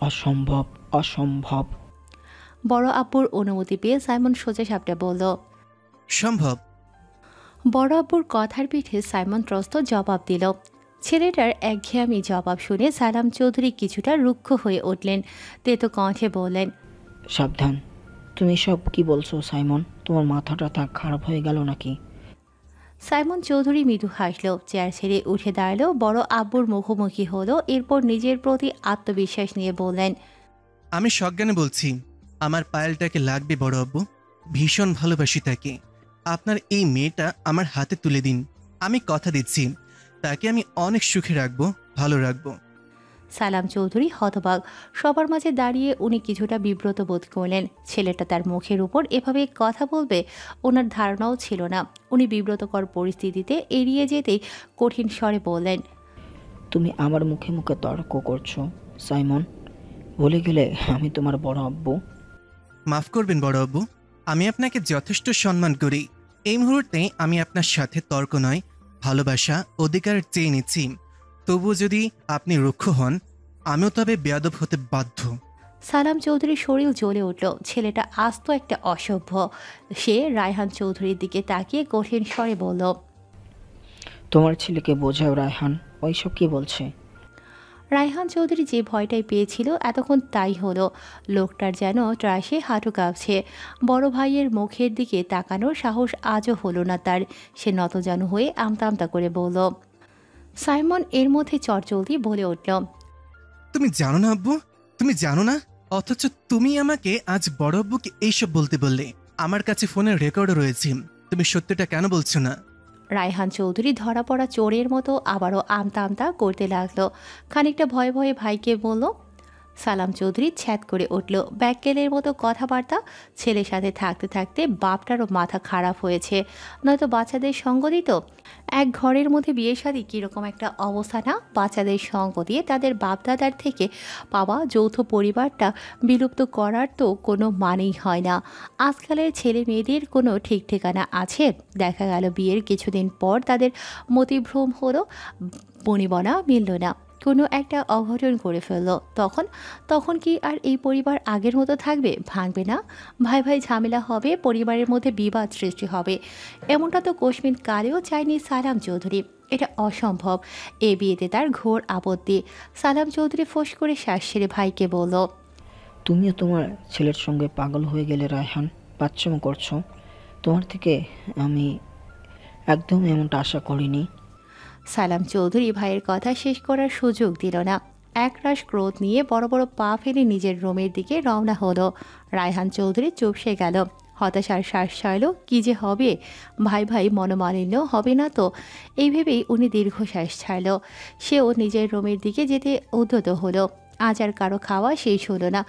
অসম্ভব, অসম্ভব। বড় আব্বুর অনুমতি পেয়ে সাইমন সোজা সাপটা বলল, সম্ভব। বড় আব্বুর কথার পিঠে সাইমন ত্রস্ত জবাব দিল। ছেলেটার একঘেয়ামি জবাব শুনে সালাম চৌধুরী কিছুটা রুক্ষ হয়ে উঠলেন। তেতো কণ্ঠে বললেন, সাবধান। তুমি সব কি বলছো সাইমন? তোমার মাথাটা খারাপ হয়ে গেল নাকি? সাইমন চৌধুরী মৃদু হাসল, চেয়ার ছেড়ে উঠে দাঁড়ালো, বড় আব্বুর মুখোমুখি হলো, এরপর নিজের প্রতি আত্মবিশ্বাস নিয়ে বললেন, আমি সজ্ঞানে বলছি, আমার পায়েলটাকে লাগবে বড় আব্বু। ভীষণ ভালোবাসি তাকে। আপনার এই মেয়েটা আমার হাতে তুলে দিন। আমি কথা দিচ্ছি, তাকে আমি অনেক সুখে রাখবো, ভালো রাখবো। সালাম চৌধুরী হতবাক। সবার মাঝে দাঁড়িয়ে উনি কিছুটা বিব্রত বোধ করলেন। ছেলেটা তার মুখের উপর এভাবে কথা বলবে ওনার ধারণাও ছিল না। উনি বিব্রতকর পরিস্থিতিতে এড়িয়ে যেতেই কঠিন স্বরে বললেন, তুমি আমার মুখে মুখে তর্ক করছো সাইমন। ভুলে গেলে আমি তোমার বড় আব্বু। মাফ করবেন বড় আব্বু, আমি আপনাকে যথেষ্ট সম্মান করি। এই মুহূর্তে আমি আপনার সাথে তর্ক নয়, ভালোবাসা, অধিকার চেয়ে নিচ্ছি। তবুও যদি আপনি রুক্ষ হন, আমিও তবে বেয়াদব হতে বাধ্য। সালাম চৌধুরীর শরীর জ্বলে উঠল। ছেলেটা আস্ত একটা অসভ্য। সে রায়হান চৌধুরীর দিকে তাকিয়ে কঠিন স্বরে বলল, তোমার ছেলেকে বোঝাও রায়হান, ওইসব কি বলছে? রায়হান চৌধুরী যে ভয়টাই পেয়েছিল এতক্ষণ তাই হলো। লোকটার যেন ত্রাসে হাঁটু কাঁপছে। বড় ভাইয়ের মুখের দিকে তাকানোর সাহস আজও হলো না তার। সে নতজানু হয়ে আমতা আমতা করে বলল। সাইমন এর মধ্যে চটজলদি বলে উঠল, তুমি জানো না আব্বু, তুমি জানো না, অথচ তুমি আমাকে আজ বড় আব্বুকে এইসব বলতে বললে। আমার কাছে ফোনের রেকর্ডও রয়েছে। তুমি সত্যিটা কেন বলছো না? রায়হান চৌধুরী ধরা পড়া চোরের মতো আবারও আমতা আমতা করতে লাগলো। খানিকটা ভয়ে ভয়ে ভাইকে বলল। সালাম চৌধুরী ছ্যাদ করে উঠল। ব্যাককেলের মতো কথাবার্তা। ছেলের সাথে থাকতে থাকতে বাপটারও মাথা খারাপ হয়েছে। নয়তো বাচ্চাদের সঙ্গ দিত। এক ঘরের মধ্যে বিয়ে শাদী কীরকম একটা অবস্থা না? বাচ্চাদের সঙ্গ দিয়ে তাদের বাপদাদার থেকে পাওয়া যৌথ পরিবারটা বিলুপ্ত করার তো কোনো মানেই হয় না। আজকালের ছেলে মেয়েদের কোনো ঠিক ঠিকানা আছে? দেখা গেল বিয়ের কিছুদিন পর তাদের মতিভ্রম হলো, বনিবনা মিলল না, কোনো একটা অঘটন করে ফেললো। তখন তখন কি আর এই পরিবার আগের মতো থাকবে? ভাঙবে না। ভাই ভাই ঝামেলা হবে, পরিবারের মধ্যে বিবাদ সৃষ্টি হবে। এমনটা তো কোশমিন কালেও চায়নি সালাম চৌধুরী। এটা অসম্ভব। এ বিয়েতে তার ঘোর আপত্তি। সালাম চৌধুরী ফোঁস করে শ্বাস ছেড়ে ভাইকে বলল, তুমিও তোমার ছেলের সঙ্গে পাগল হয়ে গেলে রায়হান, বাচ্চামো করছো। তোমার থেকে আমি একদম এমনটা আশা করিনি। সালাম চৌধুরী ভাইয়ের কথা শেষ করার সুযোগ দিল না। একরাশ ক্রোধ নিয়ে বড় বড় পা ফেলে নিজের রুমের দিকে রওনা হলো। রায়হান চৌধুরী চুপসে গেল। হতাশার শ্বাস ছাড়ল। কি যে হবে? ভাই ভাই মনোমালিন্য হবে না তো? এই ভেবেই উনি দীর্ঘশ্বাস ছাড়ল। সেও নিজের রুমের দিকে যেতে উদ্যত হলো। আজ আর কারো খাওয়া শেষ হলো না,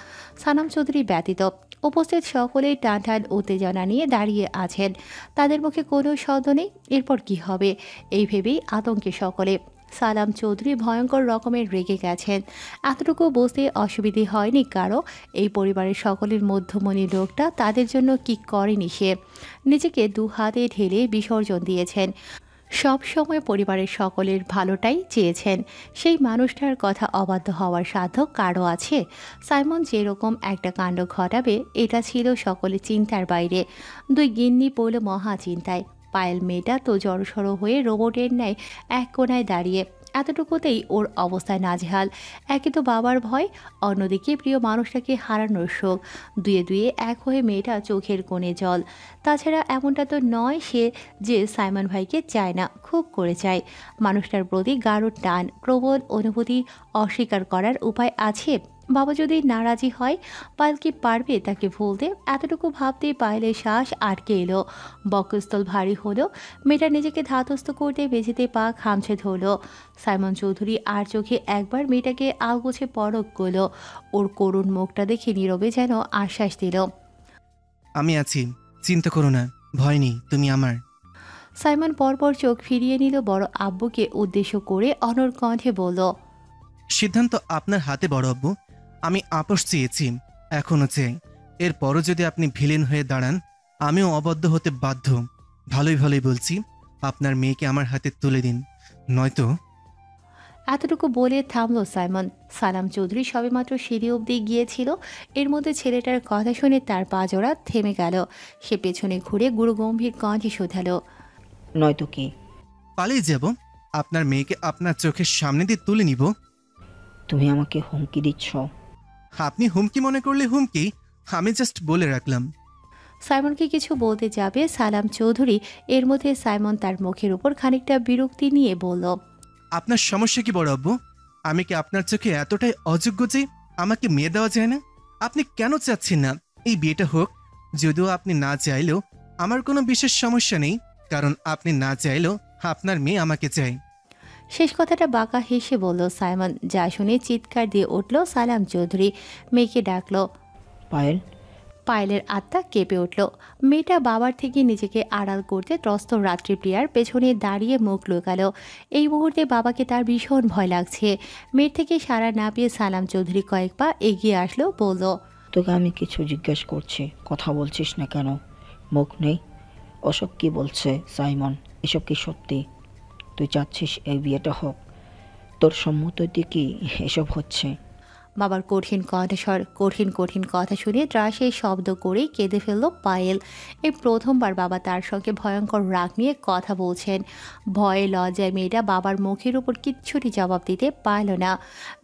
সালাম চৌধুরী ব্যতীত। উপস্থিত সকলেই টান টান উত্তেজনা নিয়ে দাঁড়িয়ে আছেন। তাদের মুখে কোনো শব্দ নেই। এরপর কি হবে এই ভেবেই আতঙ্কে সকলে। সালাম চৌধুরী ভয়ঙ্কর রকমের রেগে গেছেন। এতটুকু বুঝতে অসুবিধে হয়নি কারো। এই পরিবারের সকলের মধ্যমণি লোকটা তাদের জন্য কি করেনি সে? নিজেকে দু হাতে ঢেলে বিসর্জন দিয়েছেন। সব সময় পরিবারের সকলের ভালোটাই চেয়েছেন। সেই মানুষটার কথা অবাধ্য হওয়ার সাধ্য কারও আছে? সাইমন যেরকম একটা কাণ্ড ঘটাবে এটা ছিল সকলের চিন্তার বাইরে। দুই গিন্নি পড়ল মহা চিন্তায়। পায়েল মেয়েটা তো জড়সড় হয়ে রোবটের ন্যায় এক কোণায় দাঁড়িয়ে। এতটুকুতেই ওর অবস্থায় নাজেহাল। একে তো বাবার ভয়, অন্যদিকে প্রিয় মানুষটাকে হারানোর শোক। দুয়ে দুয়ে এক হয়ে মেয়েটা চোখের কোণে জল। তাছাড়া এমনটা তো নয় সে যে সাইমন ভাইকে চায় না, খুব করে চায়। মানুষটার প্রতি গাঢ় টান, প্রবল অনুভূতি। অস্বীকার করার উপায় আছে? বাবা যদি নারাজি হয়, পায়েল কি পারবে তাকে ভুলতে? এতটুকু ভাবতেই পায়েলের শ্বাস আটকে এলো। বক্ষস্থল ভারী হলো। মেয়েটা নিজেকে ধাতস্থ করতে মেঝেতে পা খামছে ধরল। সাইমন চৌধুরী আর চোখে একবার মেয়েটাকে আলগোছে পরখ করল। ওর করুণ মুখটা দেখে নীরবে যেন আশ্বাস দিল, আমি আছি, চিন্তা করো না, ভয় নেই, তুমি আমার। সাইমন পরপর চোখ ফিরিয়ে নিল। বড় আব্বুকে উদ্দেশ্য করে অনড় কণ্ঠে বলল, সিদ্ধান্ত আপনার হাতে বড় আব্বু। আমি আপোষ চেয়েছি, এখনো চাই। এরপরও যদি আপনি ভিলেন হয়ে দাঁড়ান, আমিও অবদ্ধ হতে বাধ্য। ভালোই ভালোই বলছি, আপনার মেয়েকে আমার হাতে তুলে দিন, নয়তো। এতটুকু বলে থামলো সাইমন। সালাম চৌধুরী সবেমাত্র সিঁড়ি অবধি গিয়েছিল। এর মধ্যে ছেলেটার কথা শুনে তার পা জোড়া থেমে গেল। সে পেছনে ঘুরে গুরুগম্ভীর কণ্ঠে শোধালো, নয়তো কি? পালিয়ে যাব, আপনার মেয়েকে আপনার চোখের সামনে দিয়ে তুলে নিব। তুমি আমাকে হুমকি দিচ্ছ? আপনি হুমকি মনে করলে হুমকি, আমি জাস্ট বলে রাখলাম। সাইমনকে কিছু বলতে যাবে সালাম চৌধুরী, এর মধ্যে সাইমন তার মুখের উপর খানিকটা বিরক্তি নিয়ে বলল, আপনার সমস্যা কি বড় আব্বু? আমি কি আপনার চোখে এতটাই অযোগ্য যে আমাকে মেয়ে দেওয়া যায় না? আপনি কেন চাচ্ছেন না এই বিয়েটা হোক? যদিও আপনি না চাইলেও আমার কোনো বিশেষ সমস্যা নেই, কারণ আপনি না চাইলেও আপনার মেয়ে আমাকে চাই। শেষ কথাটা বাঁকা হেসে বলল সাইমন। যা শুনে চিৎকার দিয়ে উঠল সালাম চৌধুরী। মেয়েকে ডাকলো। পায়েল, পায়েলের আত্মা কেঁপে উঠল। মেয়েটা বাবার থেকে নিজেকে আড়াল করতে ত্রস্ত রাত্রিপ্রিয়ার পেছনে দাঁড়িয়ে মুখ লুকালো। এই মুহূর্তে বাবাকে তার ভীষণ ভয় লাগছে। মেয়ের থেকে সাড়া না পেয়ে সালাম চৌধুরী কয়েক পা এগিয়ে আসলো, বলল, তোকে আমি কিছু জিজ্ঞেস করছি, কথা বলছিস না কেন? মুখ নেই? ওসব কি বলছে সাইমন? এসব কি সত্যি? তুই চাচ্ছিস এই বিয়েটা হোক? তোর সম্মতিতে কি এসব হচ্ছে? বাবার কঠিন কণ্ঠস্বর, কঠিন কঠিন কথা শুনে ত্রাসের শব্দ করেই কেঁদে ফেলল পায়েল। এই প্রথমবার বাবা তার সঙ্গে ভয়ঙ্কর রাগ নিয়ে কথা বলছেন। ভয়ে লজ্জায় মেয়েটা বাবার মুখের উপর কিচ্ছুটি জবাব দিতে পারল না।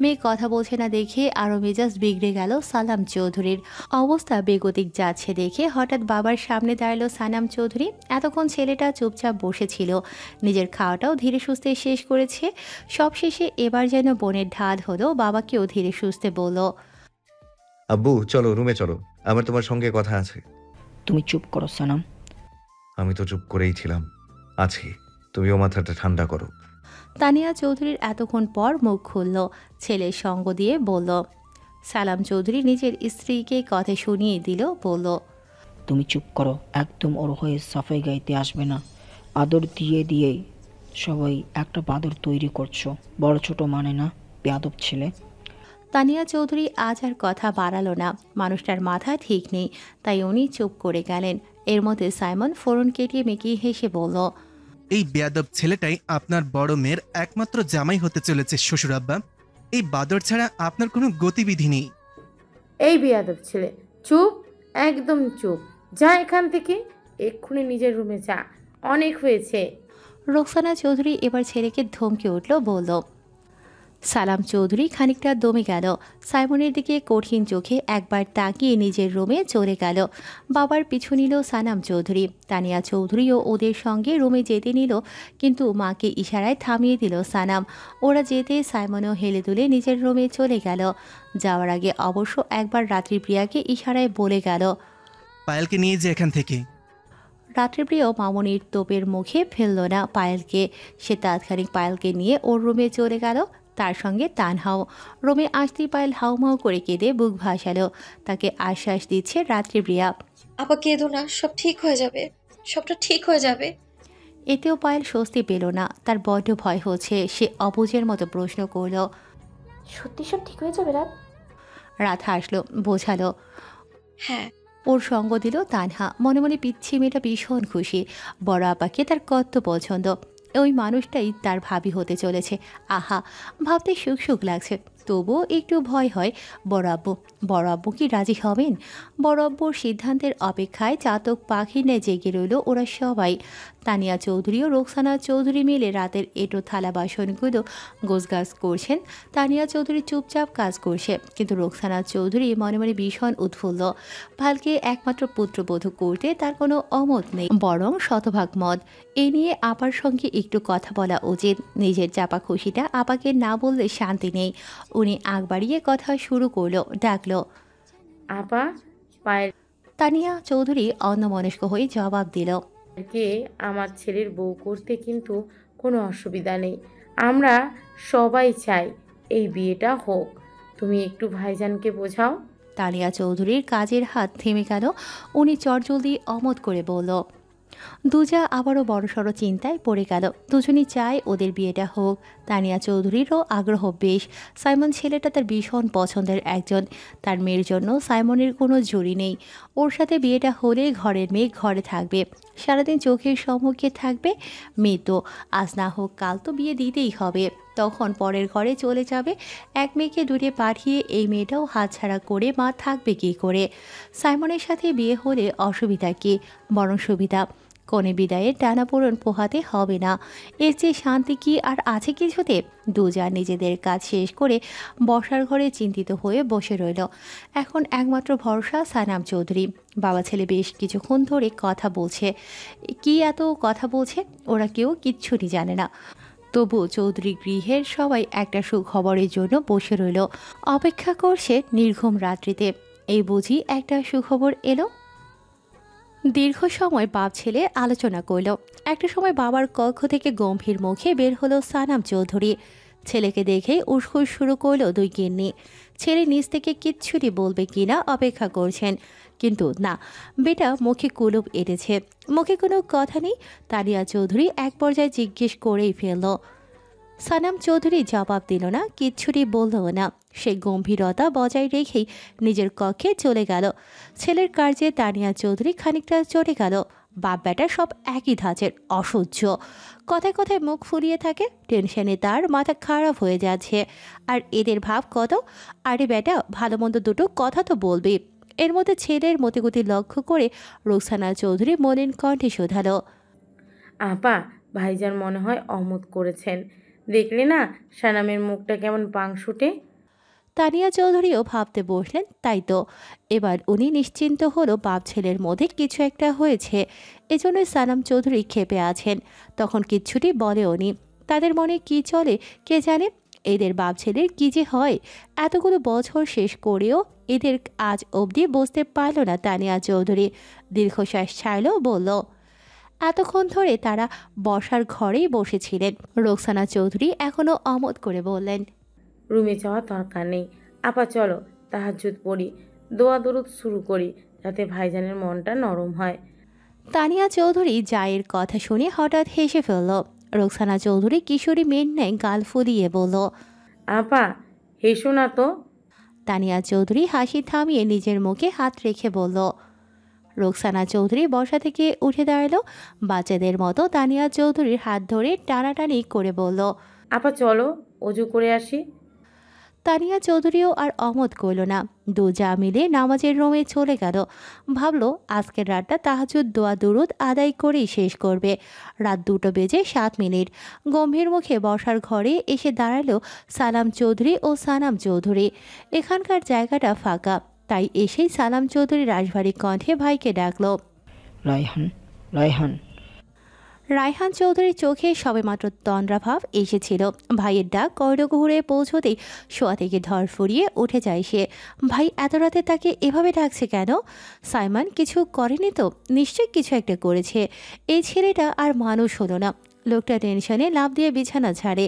মেয়ে কথা বলছে না দেখে আরও মেজাজ বিগড়ে গেল সালাম চৌধুরীর। অবস্থা বেগতিক যাচ্ছে দেখে হঠাৎ বাবার সামনে দাঁড়ালো সালাম চৌধুরী। এতক্ষণ ছেলেটা চুপচাপ বসেছিল, নিজের খাওয়াটাও ধীরে সুস্থে শেষ করেছে। সবশেষে এবার যেন বোনের ঢাল হলো, বাবাকেও ধীরে সুস্থে বলল, আব্বু চলো রুমে চলো, আমার তোমার সঙ্গে কথা আছে। তুমি চুপ করো সানাম। আমি তো চুপ করেই ছিলাম, আছি। তুমিও মাথাটা ঠান্ডা করো। তানিয়া চৌধুরীর এতক্ষণ পর মুখ খুলল, ছেলের সঙ্গ দিয়ে বলল। সালাম চৌধুরী নিজের স্ত্রীকে কথা শুনিয়ে দিল, বলল, তুমি চুপ করো, একদম ওর হয়ে সাফাই গাইতে আসবে না। আদর দিয়ে দিয়ে সবাই একটা বাদর তৈরি করছো, বড় ছোট মানে না, বেয়াদব ছেলে। তানিয়া চৌধুরী আজ আর কথা বাড়ালো না। মানুষটার মাথা ঠিক নেই, তাই উনি চুপ করে গেলেন। এর মধ্যে সাইমন ফোরন কেটিয়ে মেকি হেসে বলল, এই বেয়াদব ছেলেটাই আপনার বড় মেয়ের একমাত্র জামাই হতে চলেছে শ্বশুর আব্বা। এই বাদর ছাড়া আপনার কোনো গতিবিধি নেই। এই বেয়াদব ছেলে, চুপ, একদম চুপ। যা এখান থেকে, এক্ষুনি নিজের রুমে যা, অনেক হয়েছে। রোকসানা চৌধুরী এবার ছেলেকে ধমকে উঠল, বলল। সালাম চৌধুরী খানিকটা দমে গেল। সাইমনের দিকে কঠিন চোখে একবার তাকিয়ে নিজের রুমে চলে গেল। বাবার পিছু নিল সালাম চৌধুরী। তানিয়া চৌধুরীও ওদের সঙ্গে রুমে যেতে নিল, কিন্তু মাকে ইশারায় থামিয়ে দিল সালাম। ওরা যেতে সাইমনও হেলে দুলে নিজের রুমে চলে গেল। যাওয়ার আগে অবশ্য একবার রাত্রিপ্রিয়াকে ইশারায় বলে গেল, পায়েলকে নিয়ে যে এখান থেকে। রাত্রিপ্রিয় মামনির তোপের মুখে ফেলল না পায়েলকে। সে তাৎক্ষণিক পায়েলকে নিয়ে ওর রুমে চলে গেল, তার সঙ্গে তানহাও। রুমে আসতেই পায়েল হাউমাউ করে কেঁদে বুক ভাসালো। তাকে আশ্বাস দিচ্ছে রাত্রিপ্রিয়া। আপা কেঁদো না, সব ঠিক হয়ে যাবে, সবটা ঠিক হয়ে যাবে। এতেও পায়েল স্বস্তি পেল না, তার বড্ড ভয় হচ্ছে। সে অবুঝের মতো প্রশ্ন করল, সত্যি সব ঠিক হয়ে যাবে রাত? রাত হাসলো, বোঝালো। হ্যাঁ। ওর সঙ্গ দিল তানহা। মনে মনে পিচ্ছি মেয়েটা ভীষণ খুশি। বড় আপাকে তার কত পছন্দ। ওই মানুষটাই তার ভাবি হতে চলেছে। আহা, ভাবতে সুখ সুখ লাগছে। তবুও একটু ভয় হয়। বড় আব্বু কি রাজি হবেন? বড় আব্বুর সিদ্ধান্তের অপেক্ষায় চাতক পাখির ন্যায় জেগে রইল ওরা সবাই। তানিয়া চৌধুরী ও রোকসানা চৌধুরী মিলে রাতের এঁটো থালা বাসনগুলো গোছগাছ করছেন। তানিয়া চৌধুরী চুপচাপ কাজ করছে, কিন্তু রোকসানা চৌধুরী মনে মনে ভীষণ উৎফুল্ল। ভালকে একমাত্র পুত্রবধূ করতে তার কোনো অমত নেই, বরং শতভাগ মত। এ নিয়ে আপার সঙ্গে একটু কথা বলা উচিত। নিজের চাপা খুশিটা আপাকে না বললে শান্তি নেই। উনি আগ বাড়িয়ে কথা শুরু করলো, ডাকলো, আপা, পায়েল তানিয়া চৌধুরী অন্যমনস্ক হয়ে জবাব দিল, কে আমার ছেলের বউ করতে কিন্তু কোনো অসুবিধা নেই। আমরা সবাই চাই এই বিয়েটা হোক। তুমি একটু ভাইজানকে বোঝাও। তানিয়া চৌধুরীর কাজের হাত থেমে গেল। উনি চটজলদি অমত করে বলল। দুজা আবারও বড়সড় চিন্তায় পড়ে গেল। দুজনই চায় ওদের বিয়েটা হোক। তানিয়া চৌধুরীরও আগ্রহ বেশ। সাইমন ছেলেটা তার ভীষণ পছন্দের একজন। তার মেয়ের জন্য সাইমনের কোনো জুড়ি নেই। ওর সাথে বিয়েটা হলে ঘরের মেয়ে ঘরে থাকবে, সারাদিন চোখের সম্মুখে থাকবে। মেয়ে তো আজ না হোক কাল তো বিয়ে দিতেই হবে। তখন পরের ঘরে চলে যাবে। এক মেয়েকে দূরে পাঠিয়ে এই মেয়েটাও হাতছাড়া করে মা থাকবে কী করে? সাইমনের সাথে বিয়ে হলে অসুবিধা কি? বরং সুবিধা। কনে বিদায়ের টানাপোড়েন পোহাতে হবে না। এর চেয়ে শান্তি কি আর আছে কিছুতে? দুজন নিজেদের কাজ শেষ করে বসার ঘরে চিন্তিত হয়ে বসে রইল। এখন একমাত্র ভরসা সানাম চৌধুরী। বাবা ছেলে বেশ কিছুক্ষণ ধরে কথা বলছে। কি এত কথা বলছে ওরা কেউ কিচ্ছুটি জানে না। তবু চৌধুরী গৃহের সবাই একটা সুখবরের জন্য বসে রইল, অপেক্ষা করছে নির্ঘুম রাত্রিতে। এই বুঝি একটা সুখবর এলো। দীর্ঘ সময় বাপ ছেলে আলোচনা করল। একটা সময় বাবার কক্ষ থেকে গম্ভীর মুখে বের হলো সানাম চৌধুরী। ছেলেকে দেখেই উসখুস শুরু করলো দুই গিন্নি। ছেলে নিজ থেকে কিচ্ছুটি বলবে কিনা অপেক্ষা করছেন, কিন্তু না, বেটা মুখে কুলুপ এঁটেছে। মুখে কোনো কথা নেই। তানিয়া চৌধুরী এক পর্যায়ে জিজ্ঞেস করেই ফেলল। সানাম চৌধুরী জবাব দিল না, কিচ্ছুটি বললও না। সে গম্ভীরতা বজায় রেখেই নিজের কক্ষে চলে গেল। ছেলের কার্যে তানিয়া চৌধুরী খানিকটা চটে গেল। বাপ বেটা সব একই ধাঁচের, অসহ্য। কথায় কথায় মুখ ফুলিয়ে থাকে। টেনশনে তার মাথা খারাপ হয়ে যাচ্ছে। আর এদের ভাব কত? আরে বেটা, ভালো মন্দ দুটো কথা তো বলবি। এর মধ্যে ছেলের মতিগতি লক্ষ্য করে রোকসানা চৌধুরী মলিন কণ্ঠে শোধালো। আপা, ভাইজান মনে হয় অমত করেছেন। দেখলে না সানামের মুখটা কেমন পাংশুটে? তানিয়া চৌধুরীও ভাবতে বসলেন, তাই তো। এবার উনি নিশ্চিন্ত হলো বাপ ছেলের মধ্যে কিছু একটা হয়েছে। এজন্যই সানাম চৌধুরী ক্ষেপে আছেন। তখন কিচ্ছুটি বলে উনি। তাদের মনে কি চলে কে জানে? এদের বাপ ছেলের কি যে হয়? এতগুলো বছর শেষ করেও এদের আজ অবধি বুঝতে পারল না তানিয়া চৌধুরী। দীর্ঘশ্বাস ছাড়ল, বলল। এতক্ষণ ধরে তারা বসার ঘরেই বসেছিলেন। রোকসানা চৌধুরী এখনও অমত করে বললেন। রুমে যাওয়ার দরকার নেই আপা, চলো তাহাজ্জুদ পড়ি, দোয়া দরুদ শুরু করি, যাতে ভাইজানের মনটা নরম হয়। তানিয়া চৌধুরী জায়ের কথা শুনে হঠাৎ হেসে ফেলল। রোকসানা চৌধুরী কিশোরী মেয়ের ন্যায় গাল ফুলিয়ে বলল। আপা, হেসো না তো। তানিয়া চৌধুরী হাসি থামিয়ে নিজের মুখে হাত রেখে বলল। রোকসানা চৌধুরী বসা থেকে উঠে দাঁড়ালো। বাচ্চাদের মতো তানিয়া চৌধুরীর হাত ধরে টানাটানি করে বলল। আপা চলো, অজু করে আসি। তানিয়া চৌধুরীও আর অমত করল না। দু যা মিলে নামাজের রুমে চলে গেল। ভাবল আজকের রাতটা তাহাজ্জুদ দোয়া দুরুদ আদায় করেই শেষ করবে। রাত 2:07। গম্ভীর মুখে বসার ঘরে এসে দাঁড়ালো সালাম চৌধুরী ও সানাম চৌধুরী। এখানকার জায়গাটা ফাঁকা, তাই এসেই সালাম চৌধুরী রাশভারী কণ্ঠে ভাইকে ডাকলো। রায়হান, রায়হান। রায়হান চৌধুরীর চোখে সবেমাত্র তন্দ্রাভাব এসেছিল। ভাইয়ের ডাক কর্ণকুহুরে পৌঁছতেই শোয়া থেকে ধর ফুরিয়ে উঠে যায় সে। ভাই এত রাতে তাকে এভাবে ডাকছে কেন? সাইমন কিছু করেনি তো? নিশ্চয়ই কিছু একটা করেছে। এই ছেলেটা আর মানুষ হলো না। লোকটা টেনশনে লাফ দিয়ে বিছানা ছাড়ে।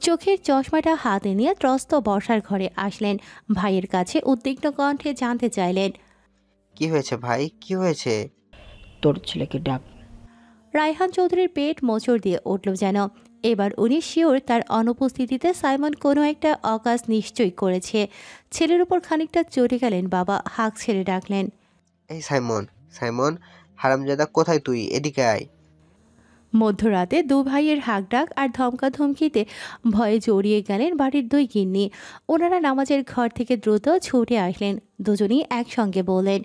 চোখের চশমাটা হাতে নিয়ে ত্রস্ত বসার ঘরে আসলেন। ভাইয়ের কাছে উদ্বিগ্ন কণ্ঠে জানতে চাইলেন। কি হয়েছে ভাই, কি হয়েছে? তোর ছেলেকে ডাক। রায়হান চৌধুরীর পেট মোচড় দিয়ে উঠল যেন। এবার উনি শিওর তার অনুপস্থিতিতে সাইমন কোনো একটা অকাজ নিশ্চয়ই করেছে। ছেলের উপর খানিকটা চটে গেলেন বাবা, হাঁক ছেড়ে ডাকলেন। এই সাইমন, সাইমন, হারামজাদা কোথায় তুই? এদিকে আয়। মধ্যরাতে দু ভাইয়ের হাঁক ডাক আর ধমকা ধমকিতে ভয়ে জড়িয়ে গেলেন বাড়ির দুই গিন্নি। ওনারা নামাজের ঘর থেকে দ্রুত ছুটে আসলেন। দুজনই একসঙ্গে বললেন।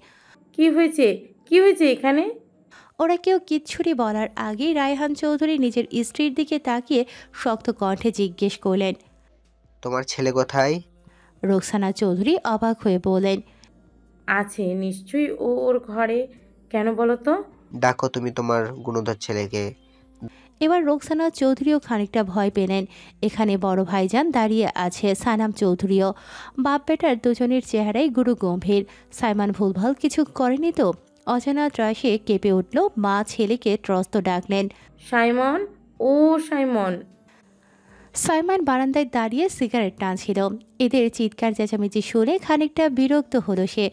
কি হয়েছে, কি হয়েছে এখানে? ওরা কেউ কিচ্ছুটি বলার আগেই রায়হান চৌধুরী নিজের স্ত্রীর দিকে তাকিয়ে শক্ত কণ্ঠে জিজ্ঞেস করলেন। তোমার ছেলে কোথায়? রোকসানা চৌধুরী অবাক হয়ে বললেন। আছে নিশ্চয়ই, ওর ঘরে। কেন বলো তো? ডাকো তুমি তোমার গুণধর ছেলেকে। এবার রোকসানা চৌধুরীও খানিকটা ভয় পেলেন। এখানে বড় ভাইজান দাঁড়িয়ে আছে, সানাম চৌধুরীও। বাপ বেটার দুজনের চেহারাই গুরু গম্ভীর। সাইমন ভুলভাল কিছু করেনি তো? অজানা ত্রাসে কেঁপে উঠল। মা ছেলেকে ত্রস্ত ডাকলেন। সাইমন, ও সাইমন। সাইমন বারান্দায় দাঁড়িয়ে সিগারেট টানছিল। এদের চিৎকার চেঁচামেচি শুনে খানিকটা বিরক্ত হলো সে।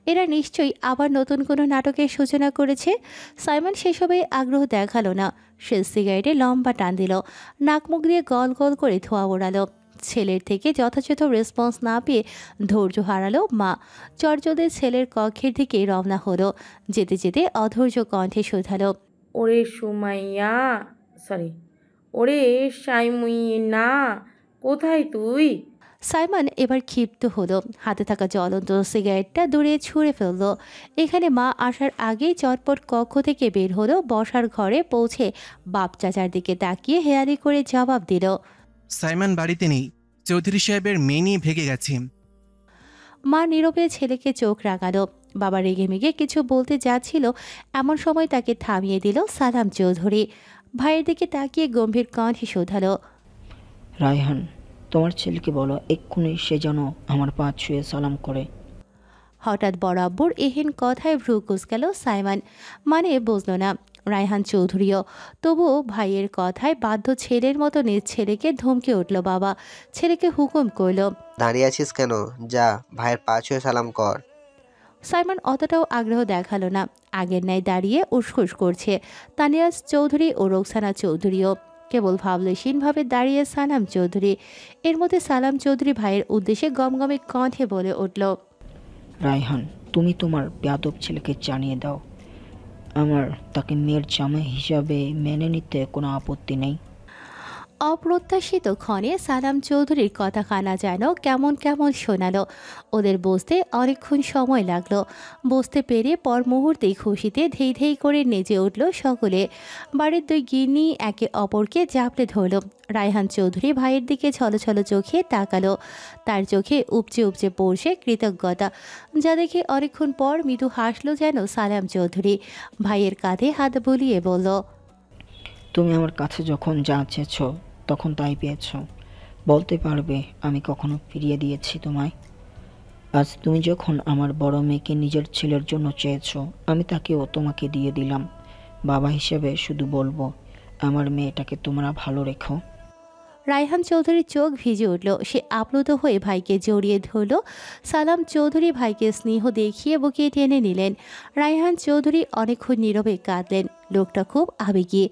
এরা নিশ্চয়ই আবার নতুন কোনো নাটকের সূচনা করেছে। সাইমন সেসবে আগ্রহ দেখালো না। সে সিগারেটে লম্বা টান দিল। নাক মুখ দিয়ে গল গল করে ধোঁয়া ওড়ালো। ছেলের থেকে যথাযথ রেসপন্স না পেয়ে ধৈর্য হারালো মা। চটজলদি ছেলের কক্ষের দিকে রওনা হলো। যেতে যেতে অধৈর্য কণ্ঠে শোধালো। ওরে সুমাইয়া, সরি, ওরে সাইমুই না, কোথায় তুই? সাইমন এবার ক্ষিপ্ত হলো, হাতে থাকা জ্বলন্ত সিগারেটটা দূরে ছুঁড়ে ফেললো। এখানে মা আসার আগেই চটপট কক্ষ থেকে বের হলো, বসার ঘরে পৌঁছে বাপ চাচার দিকে তাকিয়ে হেয়ালি করে জবাব দিল। সাইমন বাড়িতে নেই, চৌধুরী সাহেবের মেয়ে নিয়ে ভেগে গেছে। মা নীরবে ছেলেকে চোখ রাঙালো। বাবা রেগে মেগে কিছু বলতে যাচ্ছিল, এমন সময় তাকে থামিয়ে দিল সালাম চৌধুরী। ভাইয়ের দিকে তাকিয়ে গম্ভীর কণ্ঠে শোধালো, রায়হান, তোমার ছেলেকে বলো এক্ষুনি সে যেন আমার পা ছুঁয়ে সালাম করে। হঠাৎ বড় আব্বুর এহেন কথায় ভ্রু কুঁচকাল সাইমন, মানে বুঝল না রায়হান চৌধুরীও। তবুও ভাইয়ের কথায় বাধ্য ছেলের মতো নিজ ছেলেকে ধমকে উঠল বাবা। ছেলেকে হুকুম করল, দাঁড়িয়ে আছিস কেন? যা ভাইয়ের পা ছুঁয়ে সালাম কর। সাইমন অতটাও আগ্রহ দেখালো না, আগের ন্যায় দাঁড়িয়ে উসখুস করছে। তানিয়াজ চৌধুরী ও রোকসানা চৌধুরীও কেবল ভাবলেশীনভাবে দাঁড়িয়ে সালাম চৌধুরী। এর মধ্যে সালাম চৌধুরী ভাইয়ের উদ্দেশ্যে গমগমে কণ্ঠে বলে উঠল, রায়হান, তুমি তোমার বেয়াদব ছেলেকে জানিয়ে দাও আমার তাকে মেয়ের জামাই হিসাবে মেনে নিতে কোনো আপত্তি নেই। অপ্রত্যাশিত ক্ষণে সালাম চৌধুরীর কথাখানা যেন কেমন কেমন শোনালো। ওদের বসতে অনেকক্ষণ সময় লাগলো। বসতে পেরে পর মুহূর্তেই খুশিতে ধেই ধেই করে নেচে উঠল সকলে। বাড়ির দুই গিন্নি একে অপরকে জাপড়ে ধরল। রায়হান চৌধুরী ভাইয়ের দিকে ছলছল চোখে তাকালো। তার চোখে উপচে উপচে পড়ছে কৃতজ্ঞতা, যা দেখে অনেকক্ষণ পর মৃদু হাসলো যেন সালাম চৌধুরী। ভাইয়ের কাঁধে হাত বুলিয়ে বলল, তুমি আমার কাছে যখন যা চেয়েছ তখন তাই পেয়েছ। বলতে পারবে আমি কখনো ফিরিয়ে দিয়েছি তোমায়? আজ তুমি যখন আমার বড় মেয়েকে নিজের ছেলের জন্য চেয়েছ, আমি তাকেও তোমাকে দিয়ে দিলাম। বাবা হিসেবে শুধু বলবো, আমার মেয়েটাকে তোমরা ভালো রেখো। রায়হান চৌধুরীর চোখ ভিজে উঠল। সে আপ্লুত হয়ে ভাইকে জড়িয়ে ধরল। সালাম চৌধুরী ভাইকে স্নেহ দেখিয়ে বুকে টেনে নিলেন। রায়হান চৌধুরী অনেকক্ষণ নীরবে কাঁদলেন। লোকটা খুব আবেগী।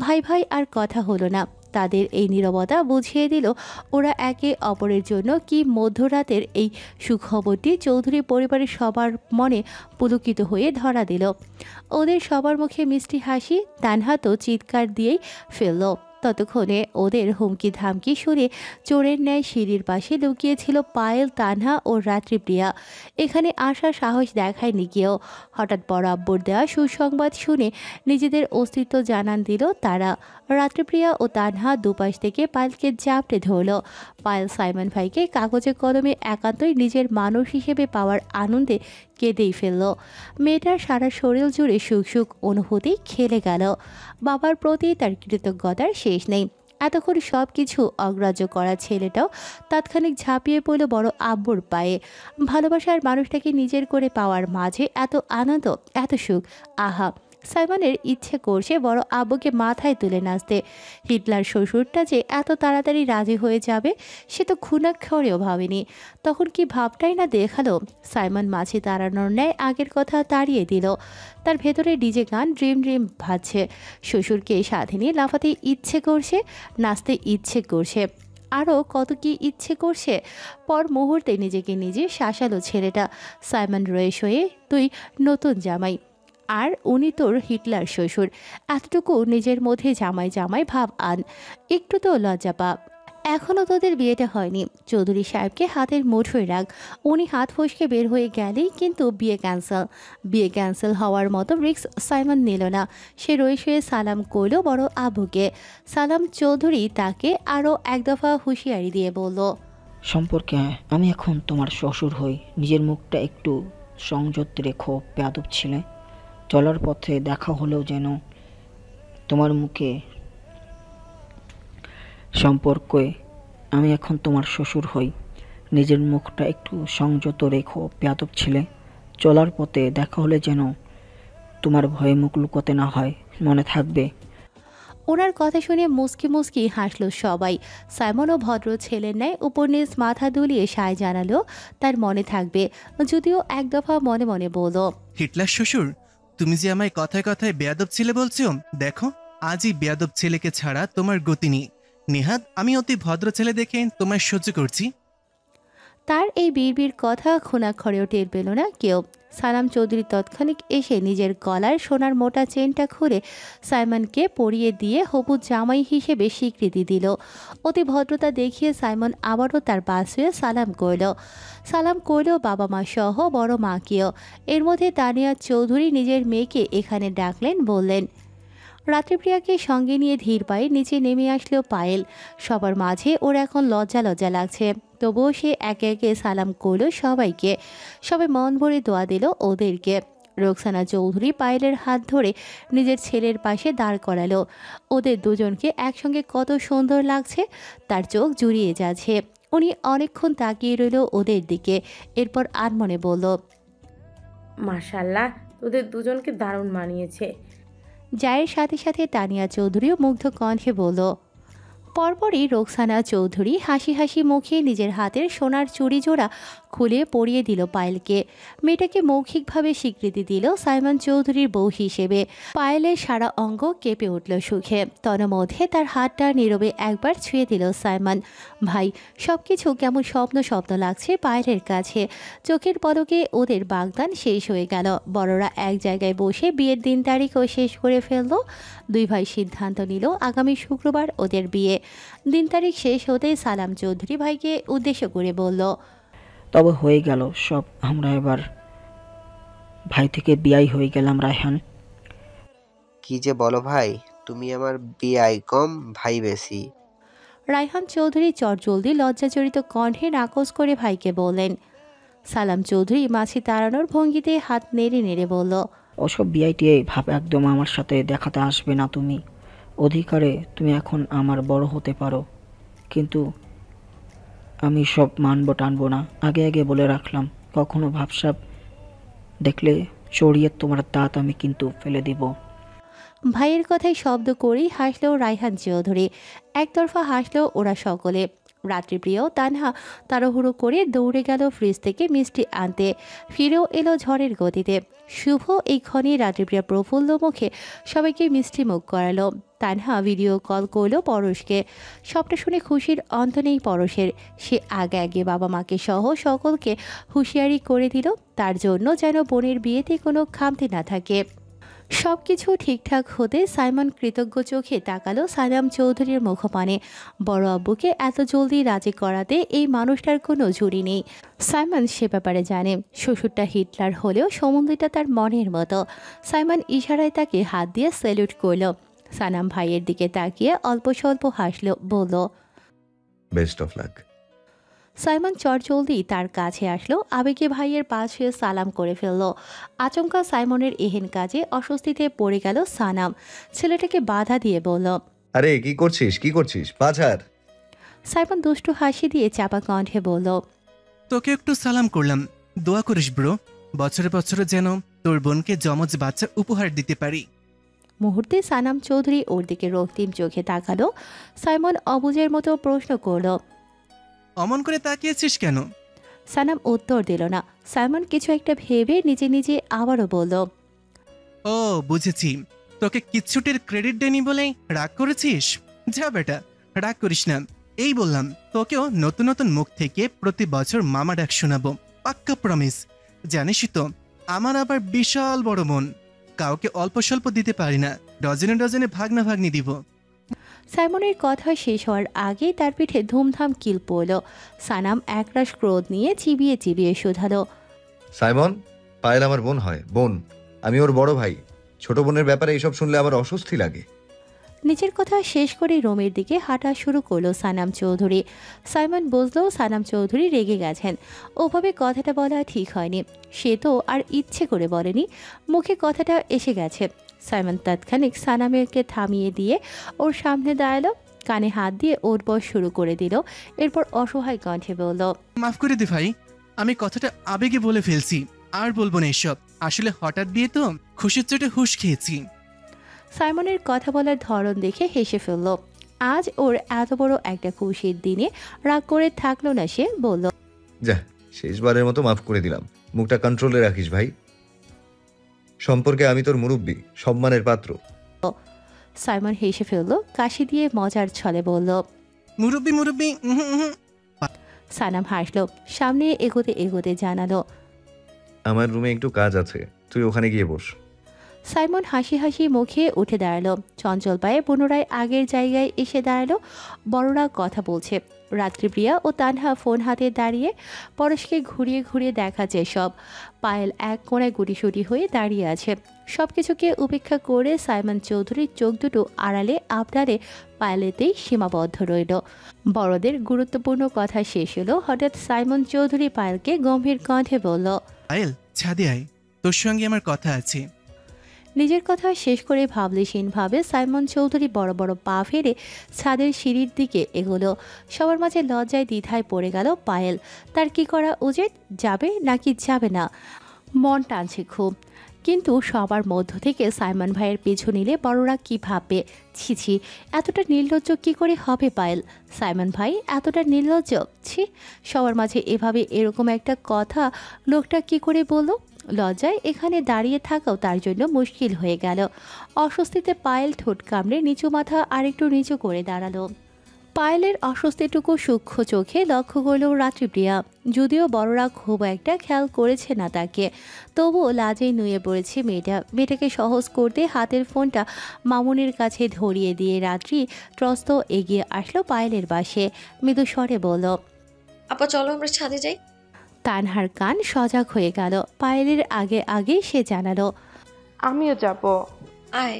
ভাই ভাই আর কথা হলো না। তাদের এই নীরবতা বুঝিয়ে দিল ওরা একে অপরের জন্য কি মধ্যরাতের এই সুখবরটি চৌধুরী পরিবারের সবার মনে পুলকিত হয়ে ধরা দিল। ওদের সবার মুখে মিষ্টি হাসি, তানহা তো চিৎকার দিয়েই ফেলল। ততক্ষণে ওদের হুমকি ধামকি শুনে চোরের ন্যায় সিঁড়ির পাশে লুকিয়েছিল পায়েল, তানহা ও রাত্রিপ্রিয়া। এখানে আসার সাহস দেখায়নি কেউ। হঠাৎ বড় আব্বুর দেওয়া সুসংবাদ শুনে নিজেদের অস্তিত্ব জানান দিল তারা। রাত্রিপ্রিয়া ও তানহা দুপাশ থেকে পায়েলকে জাপটে ধরল। পায়েল সাইমন ভাইকে কাগজে কলমে একান্তই নিজের মানুষ হিসেবে পাওয়ার আনন্দে কেঁদেই ফেলল। মেয়েটার সারা শরীর জুড়ে সুখ সুখ অনুভূতি খেলে গেল। বাবার প্রতি তার কৃতজ্ঞতার শেষ নেই। এতক্ষণ সব কিছু অগ্রাহ্য করা ছেলেটাও তাৎক্ষণিক ঝাঁপিয়ে পড়ল বড় আব্বুর পায়ে। ভালোবাসার মানুষটাকে নিজের করে পাওয়ার মাঝে এত আনন্দ, এত সুখ, আহা! সাইমনের ইচ্ছে করছে বড় আব্বুকে মাথায় তুলে নাচতে। হিটলার শ্বশুরটা যে এত তাড়াতাড়ি রাজি হয়ে যাবে সে তো খুনাক্ষরেও ভাবেনি। তখন কি ভাবটাই না দেখালো। সাইমন মাছি তাড়ানোর ন্যায় আগের কথা তাড়িয়ে দিল। তার ভেতরে ডিজে গান ড্রিম ড্রিম ভাজছে। শ্বশুরকে সাথে নিয়ে লাফাতে ইচ্ছে করছে, নাচতে ইচ্ছে করছে, আরও কত কি ইচ্ছে করছে। পর মুহূর্তে নিজেকে নিজে শাসালো ছেলেটা। সাইমন রয়েস হয়ে তুই নতুন জামাই, আর উনি তোর হিটলার শ্বশুর। এতটুকু নিজের মধ্যে জামাই জামাই ভাব আন, একটু তো লজ্জা পা। এখনও তোদের বিয়েটা হয়নি। চৌধুরী সাহেবকে হাতের মুঠোয় রাখ। উনি হাত ফসকে বের হয়ে গেলেই কিন্তু বিয়ে ক্যান্সেল। বিয়ে ক্যান্সেল হওয়ার মতো রিস্ক সাইমন নিল না। সে রয়ে শুয়ে সালাম করল বড় আবুকে। সালাম চৌধুরী তাকে আরও এক দফা হুঁশিয়ারি দিয়ে বলল, সম্পর্কে আমি এখন তোমার শ্বশুর হই, নিজের মুখটা একটু সংযত রেখো বেয়াদব ছেলে। চলার পথে দেখা হলেও যেন তোমার মুখে সম্পর্কে আমি এখন তোমার শ্বশুর হই, নিজের মুখটা একটু সংযত রেখো বেয়াদব ছেলে। চলার পথে দেখা হলে যেন তোমার ভয়ে মুখ লুকোতে না হয়, মনে থাকবে। ওনার কথা শুনে মুসকি মুসকি হাসল সবাই। সাইমনও ভদ্র ছেলের ন্যায় উপর নিজ মাথা দুলিয়ে সায় জানালো তার মনে থাকবে, যদিও এক দফা মনে মনে বলল, হিটলার শ্বশুর, তুমি যে আমায় কথায় কথায় বেয়াদব ছেলে বলছো, দেখো আজই বেয়াদব ছেলেকে ছাড়া তোমার গতি নেই। নেহাত আমি অতি ভদ্র ছেলে দেখে তোমায় সহ্য করছি। তার এই বিড়বিড় কথা খোনাক্ষরেও টের পেল না কেউ। সালাম চৌধুরী তৎক্ষণিক এসে নিজের গলার সোনার মোটা চেনটা খুলে সাইমনকে পরিয়ে দিয়ে হবু জামাই হিসেবে স্বীকৃতি দিল। অতি ভদ্রতা দেখিয়ে সাইমন আবারও তার পাশ হয়ে সালাম করল বাবা মা সহ বড় মাকেও। এর মধ্যে তানিয়া চৌধুরী নিজের মেয়েকে এখানে ডাকলেন, বললেন। রাত্রিপ্রিয়াকে সঙ্গে নিয়ে ধীর পায়ে নিচে নেমে আসলো পায়েল। সবার মাঝে ওর এখন লজ্জা লজ্জা লাগছে, তবুও সে একে একে সালাম করলো সবাইকে। সবাই মন ভরে দোয়া দিল ওদেরকে। রোকসানা চৌধুরী পায়েলের হাত ধরে নিজের ছেলের পাশে দাঁড় করালো। ওদের দুজনকে একসঙ্গে কত সুন্দর লাগছে, তার চোখ জুড়িয়ে যাচ্ছে। উনি অনেকক্ষণ তাকিয়ে রইল ওদের দিকে, এরপর আনমনে বলল, মাশাল্লাহ, তোদের দুজনকে দারুণ মানিয়েছে। জায়ের সাথে সাথে তানিয়া চৌধুরীও মুগ্ধ কণ্ঠে বলল। পরপরই রোকসানা চৌধুরী হাসি হাসি মুখে নিজের হাতের সোনার চুড়ি জোড়া খুলে পরিয়ে দিল পায়েলকে। মেয়েটাকে মৌখিকভাবে স্বীকৃতি দিল সাইমন চৌধুরীর বউ হিসেবে। পায়েলের সারা অঙ্গ কেঁপে উঠল সুখে। তন্মধ্যে তার হাতটা নীরবে একবার ছুঁয়ে দিল সাইমন। ভাই, সব কিছু কেমন স্বপ্ন স্বপ্ন লাগছে পায়েলের কাছে। চোখের পলকে ওদের বাগদান শেষ হয়ে গেল। বড়রা এক জায়গায় বসে বিয়ের দিন তারিখও শেষ করে ফেলল। দুই ভাই সিদ্ধান্ত নিল আগামী শুক্রবার ওদের বিয়ে। দিন তারিখ শেষ হতেই সালাম চৌধুরী ভাইকে উদ্দেশ্য করে বলল, তবে হয়ে গেল সব, আমরা এবার ভাই থেকে বিয়াই হয়ে গেলাম রায়হান। কি যে বলো ভাই, তুমি আমার বিয়াই কম ভাই বেশি। রায়হান চৌধুরী চটজলদি লজ্জাজড়িত কণ্ঠে নাকচ করে ভাইকে বললেন। সালাম চৌধুরী মাছি তাড়ানোর ভঙ্গিতে হাত নেড়ে নেড়ে বলল, ওসব বিআইটিএ ভাব একদম আমার সাথে দেখাতে আসবে না তুমি। অধিকারে তুমি এখন আমার বড় হতে পারো, কিন্তু আমি সব মানবো টানবো না। আগে আগে বলে রাখলাম, কখনো ভাবসাব দেখলে চড়িয়ে তোমার দাঁত আমি কিন্তু ফেলে দিব। ভাইয়ের কথায় শব্দ করেই হাসলো রায়হান চৌধুরী। একতরফা হাসলো ওরা সকলে। রাত্রিপ্রিয় তানহা তাড়াহুড়ো করে দৌড়ে গেল ফ্রিজ থেকে মিষ্টি আনতে। ফিরেও এলো ঝড়ের গতিতে। শুভ এই ক্ষণে রাত্রিপ্রিয়া প্রফুল্ল মুখে সবাইকে মিষ্টি মুখ করালো। তানহা ভিডিও কল করলো পরশকে। সবটা শুনে খুশির অন্ত নেই পরশের। সে আগে আগে বাবা মাকে সহ সকলকে হুঁশিয়ারি করে দিল, তার জন্য যেন বোনের বিয়েতে কোনো খামতি না থাকে। সব কিছু ঠিকঠাক হতে সাইমন কৃতজ্ঞ চোখে তাকালো সালাম চৌধুরীর মুখপানে। বড় আব্বুকে এত জলদি রাজি করাতে এই মানুষটার কোনো ঝুড়ি নেই। সাইমন সে ব্যাপারে জানে। শ্বশুরটা হিটলার হলেও সম্বন্ধটা তার মনের মতো। সাইমন ইশারায় তাকে হাত দিয়ে স্যালুট করল। সালাম ভাইয়ের দিকে তাকিয়ে অল্প স্বল্প হাসল, বলল, বেস্ট অফ লাক। সাইমন চটজলদি তার কাছে আসলো, আবেগে ভাইয়ের পা ছুঁয়ে সালাম করে ফেলল। আচমকা সাইমনের এহেন কাজে অস্বস্তিতে পড়ে গেল সানাম। ছেলেটাকে বাধা দিয়ে বলল, আরে কি করছিস বাজার। সাইমন দুষ্টু হাসি দিয়ে চাপা কণ্ঠে বলল, তোকে একটু সালাম করলাম, দোয়া করিস ব্রো, বছরে বছরে যেন তোর বোনকে যমজ বাচ্চা উপহার দিতে পারি। মুহূর্তে সানাম চৌধুরী ওর দিকে রক্তিম চোখে তাকালো। সাইমন অবুঝের মতো প্রশ্ন করল, অমন করে তাকিয়েছিস কেন? সানাম উত্তর দিল না। সাইমন কিছু একটা ভেবে নিজে নিজে আবারও বলল, ও বুঝেছি, তোকে কিচ্ছুটির ক্রেডিট দেনি বলেই রাগ করেছিস। যা বেটা, রাগ করিস না। এই বললাম, তোকেও নতুন নতুন মুখ থেকে প্রতি বছর মামা ডাক শোনাবো, পাক্কা প্রমিস। জানিসই তো আমার আবার বিশাল বড় মন, কাউকে অল্প স্বল্প দিতে পারি না, ডজনে ডজনে ভাগনা ভাগ্নি দিব। সাইমনের কথা শেষ হওয়ার আগেই তার পিঠে ধুমধাম কিল পড়ল। সানাম একরাশ ক্রোধ নিয়ে চিবিয়ে চিবিয়ে শোধালো, সাইমন, পায়েল আমার বোন হয়, বোন। আমি ওর বড় ভাই। ছোট বোনের ব্যাপারে এইসব শুনলে আমার অস্বস্তি লাগে। নিজের কথা শেষ করে রোমের দিকে হাঁটা শুরু করলো সানাম চৌধুরী। সাইমন বুঝলো সানাম চৌধুরী রেগে গেছেন। ওভাবে কথাটা বলা ঠিক হয়নি। সে তো আর ইচ্ছে করে বলেনি, মুখে কথাটা এসে গেছে। সাইমন তৎক্ষণিক সানামকে থামিয়ে দিয়ে ওর সামনে দাঁড়ালো, কানে হাত দিয়ে ওর বস শুরু করে দিল। এরপর অসহায় কণ্ঠে বলল, মাফ করে দে ভাই, আমি কথাটা আবেগে বলে ফেলছি, আর বলবো না এসব। আসলে হঠাৎ বিয়ে তো, খুশির চোটে হুশ খেয়েছি। সাইমনের কথা বলার ধরন দেখে হেসে ফেলল। আজ ওর এত বড় একটা খুশির দিনে রাগ করে থাকলো না সে। বলল, যা, শেষবারের মতো মাফ করে দিলাম, মুখটা কন্ট্রোলে রাখিস ভাই। সম্পর্কে আমি তোর মুরব্বি, সম্মানের পাত্র। সাইমন হেসে ফেলল, কাশি দিয়ে মজার ছলে বলল, মুরব্বি মুরব্বি, সানাম হাসলো, সামনে এগোতে এগোতে জানালো। আমার রুমে একটু কাজ আছে, তুই ওখানে গিয়ে বস। সাইমন হাসি হাসি মুখে উঠে দাঁড়ালো, চঞ্চল পায়ে পুনরায় আগের জায়গায় এসে দাঁড়ালো। বড়রা কথা বলছে। রাত্রিপ্রিয়া ও তানহা ফোন হাতে দাঁড়িয়ে পরশকে ঘুরিয়ে ঘুরিয়ে দেখাচ্ছে সব। পায়েল এক কোণায় গুটিসুটি হয়ে দাঁড়িয়ে আছে। সব কিছুকে উপেক্ষা করে সাইমন চৌধুরীর চোখ দুটো আড়ালে আবডালে পায়েলেতেই সীমাবদ্ধ রইল। বড়দের গুরুত্বপূর্ণ কথা শেষ হলো, হঠাৎ সাইমন চৌধুরী পায়েলকে গম্ভীর কণ্ঠে বলল, পায়েল, ছাদে আয়, তোর সঙ্গে আমার কথা আছে। নিজের কথা শেষ করে ভাবলেশীনভাবে সাইমন চৌধুরী বড় বড় পা ফেলে ছাদের সিঁড়ির দিকে এগোলো। সবার মাঝে লজ্জায় দ্বিধায় পড়ে গেল পায়েল। তার কি করা উচিত? যাবে নাকি যাবে না? মন টানছে খুব, কিন্তু সবার মধ্য থেকে সাইমন ভাইয়ের পিছু নিলে বড়রা কি ভাববে? ছি, এতটা নির্লজ্জ কি করে হবে পায়েল? সাইমন ভাই এতটা নির্লজ্জ? ছি, সবার মাঝে এভাবে এরকম একটা কথা লোকটা কি করে বলল? লজ্জায় এখানে দাঁড়িয়ে থাকাও তার জন্য মুশকিল হয়ে গেল। অস্বস্তিতে পায়েল ঠোঁট কামড়ে নিচু মাথা আরেকটু নিচু করে দাঁড়ালো। পায়েলের অস্বস্তিটুকু সূক্ষ্ম চোখে লক্ষ্য করল রাত্রিপ্রিয়া। যদিও বড়রা খুব একটা খেয়াল করেছে না তাকে, তবুও লাজেই নুয়ে পড়েছে মেয়েটাকে সহজ করতে হাতের ফোনটা মামুনের কাছে ধরিয়ে দিয়ে রাত্রি ত্রস্ত এগিয়ে আসলো পায়েলের পাশে। মৃদু স্বরে বলল, আপা চলো আমরা ছাদে যাই। তানহার কান সজাগ হয়ে গেল। পায়েলের আগে আগে সে জানালো, আমিও যাব। আয়।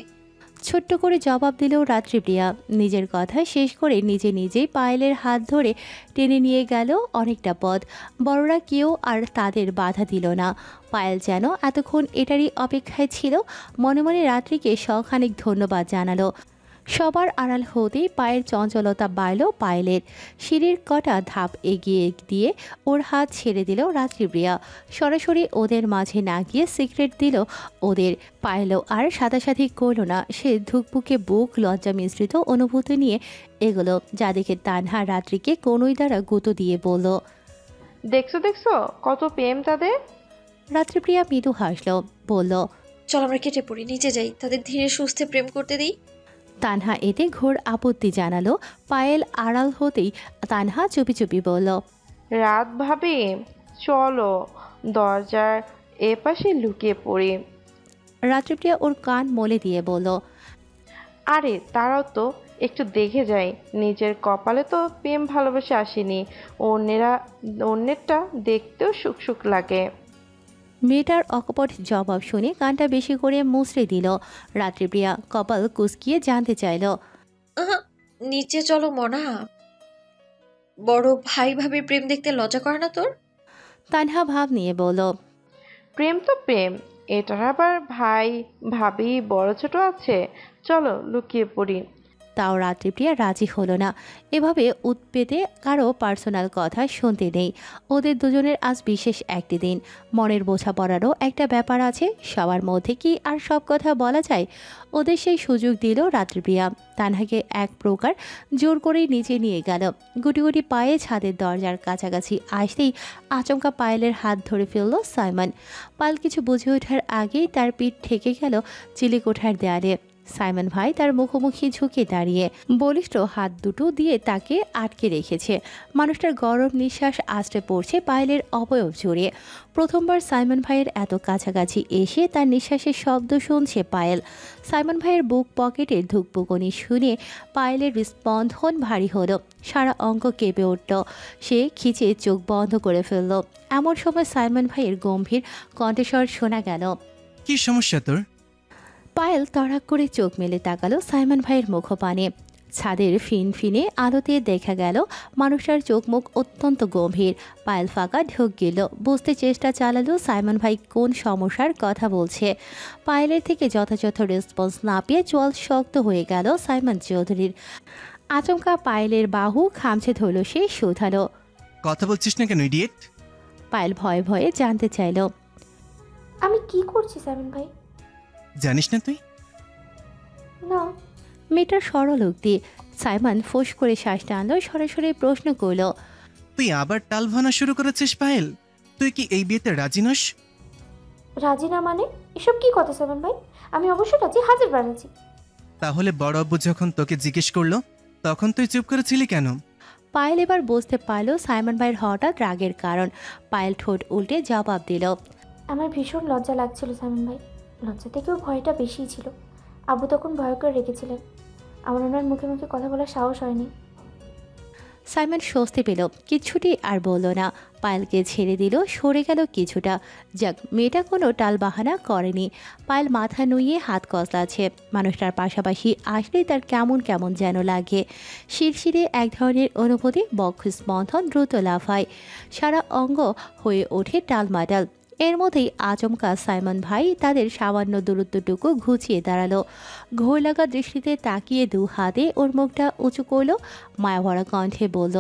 ছোট্ট করে জবাব দিল রাত্রিপ্রিয়া। নিজের কথা শেষ করে নিজেই পায়েলের হাত ধরে টেনে নিয়ে গেল অনেকটা পথ। বড়রা কেউ আর তাদের বাধা দিল না। পায়েল যেন এতক্ষণ এটারই অপেক্ষায় ছিল। মনে মনে রাত্রিকে সখানিক ধন্যবাদ জানালো। সবার আড়াল হতেই পায়ের চঞ্চলতা বাড়ল পায়েলের। সিঁড়ির কটা ধাপ এগিয়ে দিয়ে ওর হাত ছেড়ে দিল রাত্রিপ্রিয়া। সরাসরি ওদের মাঝে না গিয়ে সিক্রেট দিল ওদের। পায়েলও আর সাদাসাদি করল না। সে ধুকপুকে বুক লজ্জা মিশ্রিত অনুভূতি নিয়ে এগোলো, যা দেখে তানহা রাত্রিকে কনুই দ্বারা গুঁতো দিয়ে বলল, দেখছো কত প্রেম তাদের। রাত্রিপ্রিয়া মৃদু হাসল, বলল, চল আমরা কেটে পড়ি, নিচে যাই, তাদের ধীরে সুস্থে প্রেম করতে দিই। তানহা এতে ঘোর আপত্তি জানালো। পায়েল আড়াল হতেই তানহা চুপি চুপি বলল, রাত ভাবি, চলো দরজার এপাশে লুকিয়ে পড়ি। রাত্রিপ্রিয়া ওর কান মলে দিয়ে বলল, আরে তারাও তো একটু দেখে যাই, নিজের কপালে তো প্রেম ভালোবাসা আসেনি, অন্যেরটা দেখতেও সুখ লাগে। মেয়েটার অকপট জবাব শুনে কানটা বেশি করে মুচড়ে দিল। রাত্রিপ্রিয়া কপাল কুঁচকিয়ে জানতে চাইল, আহা, নিচে চলো মনা। বড় ভাই ভাবির প্রেম দেখতে লজ্জা করে না তোর? তানহা ভাব নিয়ে বলল, প্রেম তো প্রেম, এটার আবার ভাই ভাবি বড় ছোট আছে, চলো লুকিয়ে পড়ি। তাও রাত্রিপ্রিয়া রাজি হলো না। এভাবে উৎপেতে কারো পার্সোনাল কথা শুনতে নেই। ওদের দুজনের আজ বিশেষ একটি দিন। মনের বোঝাপড়ারও একটা ব্যাপার আছে। সবার মধ্যে কি আর সব কথা বলা যায়? ওদের সেই সুযোগ দিল রাত্রিপ্রিয়া। তানহাকে এক প্রকার জোর করেই নিচে নিয়ে গেল। গুটি গুটি পায়ে ছাদের দরজার কাছাকাছি আসতেই আচমকা পায়েলের হাত ধরে ফেলল সাইমন। পায়েল কিছু বুঝে ওঠার আগেই তার পিঠ ঠেকে গেল চিলেকোঠার দেয়ালে। সাইমন ভাই তার মুখোমুখি ঝুঁকে দাঁড়িয়ে বলিষ্ঠ হাত দুটো দিয়ে তাকে আটকে রেখেছে। মানুষটার গরম নিঃশ্বাস আছড়ে পড়ছে পায়েলের অবয়ব জুড়ে। প্রথমবার সাইমন ভাইয়ের এত কাছাকাছি এসে তার নিঃশ্বাসের শব্দ শুনছে পায়েল। সাইমন ভাইয়ের বুক পকেটে ধুকপুকনি শুনে পায়েলের স্পন্দন ভারী হলো, সারা অঙ্গ কেঁপে উঠল। সে খিচে চোখ বন্ধ করে ফেলল। এমন সময় সাইমন ভাইয়ের গম্ভীর কণ্ঠস্বর শোনা গেল, কি সমস্যা তোর? পায়েল তড়াক করে চোখ মেলে তাকালো সাইমন ভাইয়ের মুখপানে। ছাদের ফিনফিনে আলোতে দেখা গেল মানুষটার চোখ মুখ অত্যন্ত গম্ভীর। পায়েল ফাঁকা ঢোক গেল। বুঝতে চেষ্টা চালালো সাইমন ভাই কোন সমস্যার কথা বলছে। পায়েলের থেকে যথাযথ রেসপন্স না পেয়ে চোয়াল শক্ত হয়ে গেল সাইমন চৌধুরীর। আচমকা পায়েলের বাহু খামছে ধরল সে, শোধালো, কথা বলছিস না কেন ইডিয়েট? পায়েল ভয়ে ভয়ে জানতে চাইল, আমি কি করছি সাইমন ভাই? জানিস না তুই? না। মেয়েটার সরল উক্তি। সাইমন ফোঁস করে শ্বাস টানল, সরাসরি প্রশ্ন করল, তুই আবার টাল ভানা শুরু করেছিস পায়েল? তুই কি এই বিয়েতে রাজি নস? রাজি না মানে? এসব কি কথা সাইমন ভাই? আমি অবশ্যই রাজি, হাজার বার রাজি। তাহলে বড় আব্বু যখন তোকে জিজ্ঞেস করলো তখন তুই চুপ করেছিলি কেন? পায়েল এবার বুঝতে পারল সাইমন ভাইয়ের হঠাৎ রাগের কারণ। পায়েল ঠোঁট উল্টে জবাব দিল, আমার ভীষণ লজ্জা লাগছিল সাইমন ভাই। লজ্জা থেকেও ভয়টা বেশিই ছিল। আব্বু তখন ভয় করে রেখেছিলেন। আমার ওনার মুখে মুখে কথা বলার সাহস হয়নি। সাইমন স্বস্তি পেল, কিছুটি আর বলল না। পায়েলকে ছেড়ে দিল, সরে গেল কিছুটা। যাক, মেয়েটা কোনো টালবাহানা করেনি। পায়েল মাথা নুইয়ে হাত কসলাচ্ছে। মানুষটার পাশাপাশি আসলেই তার কেমন কেমন যেন লাগে। শিরশিরে এক ধরনের অনুভূতি, বক্ষ স্পন্দন দ্রুত লাফায়, সারা অঙ্গ হয়ে ওঠে টালমাটাল। এর মধ্যেই আচমকা সাইমন ভাই তাদের সামান্য দূরত্বটুকু ঘুচিয়ে দাঁড়ালো। ঘোর লাগা দৃষ্টিতে তাকিয়ে দু হাতে ওর মুখটা উঁচু করলো, মায়াভরা কণ্ঠে বলল,